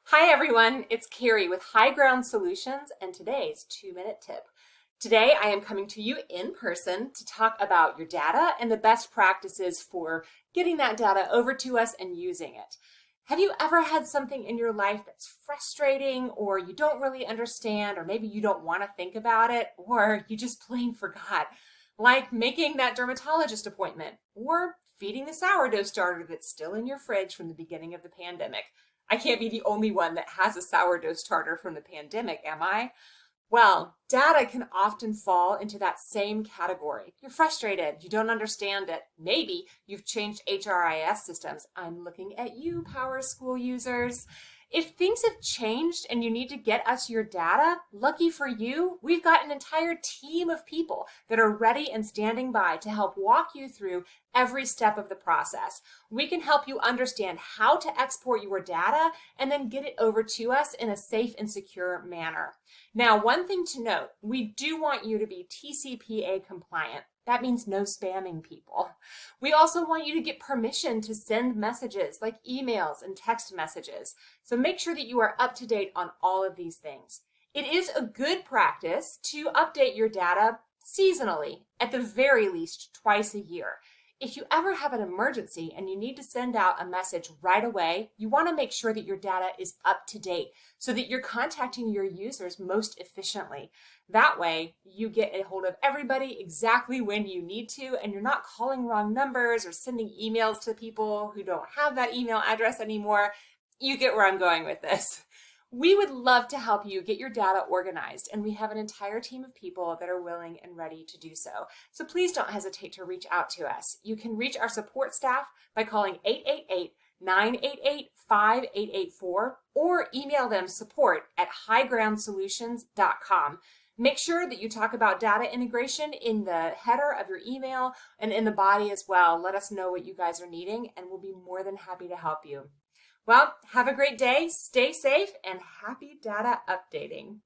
Hi everyone, it's Carrie with High Ground Solutions and today's 2-minute tip. Today I am coming to you in person to talk about your data and the best practices for getting that data over to us and using it. Have you ever had something in your life that's frustrating or you don't really understand, or maybe you don't want to think about it, or you just plain forgot? Like making that dermatologist appointment or feeding the sourdough starter that's still in your fridge from the beginning of the pandemic. I can't be the only one that has a sourdough starter from the pandemic, am I? Well, data can often fall into that same category. You're frustrated, you don't understand it. Maybe you've changed HRIS systems. I'm looking at you, PowerSchool users. If things have changed and you need to get us your data, lucky for you, we've got an entire team of people that are ready and standing by to help walk you through every step of the process. We can help you understand how to export your data and then get it over to us in a safe and secure manner. Now, one thing to note, we do want you to be TCPA compliant. That means no spamming people. We also want you to get permission to send messages like emails and text messages. So make sure that you are up to date on all of these things. It is a good practice to update your data seasonally, at the very least twice a year. If you ever have an emergency and you need to send out a message right away, you want to make sure that your data is up to date so that you're contacting your users most efficiently. That way, you get a hold of everybody exactly when you need to, and you're not calling wrong numbers or sending emails to people who don't have that email address anymore. You get where I'm going with this. We would love to help you get your data organized, and we have an entire team of people that are willing and ready to do so. So please don't hesitate to reach out to us. You can reach our support staff by calling 888-988-5884 or email them support@highgroundsolutions.com. Make sure that you talk about data integration in the header of your email and in the body as well. Let us know what you guys are needing, and we'll be more than happy to help you. Well, have a great day, stay safe, and happy data updating.